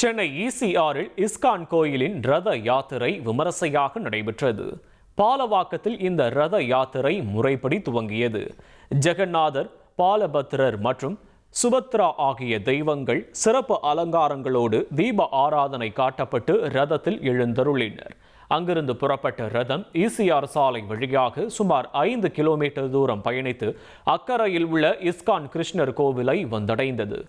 Chennai ஈசிஆரில் ISKCON கோயிலின் ரத யாத்திரை விமரிசையாக நடைபெற்றது. பாலவாக்கத்தில் இந்த ரத யாத்திரை முறைப்படி துவங்கியது. ஜெகநாதர், பாலபத்ரர் மற்றும் சுபத்ரா ஆகிய தெய்வங்கள் சிறப்பு அலங்காரங்களோடு தீப ஆராதனை காட்டப்பட்டு ரதத்தில் எழுந்தருளினர். அங்கிருந்து புறப்பட்ட ரதம் ஈசிஆர் சாலை வழியாக சுமார் 5 கிலோமீட்டர் தூரம் பயணித்து அக்கரையில் உள்ள இஸ்கான் கிருஷ்ணர் கோவிலை வந்தடைந்தது.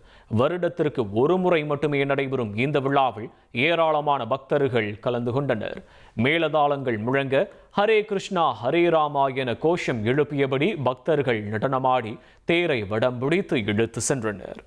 வருடத்திற்கு ஒரு முறை மட்டுமே நடைபெறும் இந்த விழாவில் ஏராளமான பக்தர்கள் கலந்து கொண்டனர். மேளதாளங்கள் முழங்க ஹரே கிருஷ்ணா ஹரே ராமா என கோஷம் எழுப்பியபடி பக்தர்கள் நடனமாடி தேரை வடம் பிடித்து இழுத்து சென்றனர்.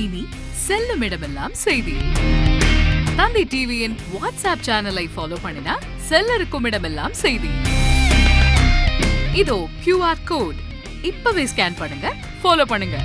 இனி செல்லும் இடமெல்லாம் செய்தி. தந்தை டிவியின் வாட்ஸ்அப் சேனலை ஃபாலோ பண்ணினா செல்லருக்கும் இடமெல்லாம் செய்தி. இதோ QR கோட் இப்பவே ஸ்கேன் பண்ணுங்க, ஃபாலோ பண்ணுங்க.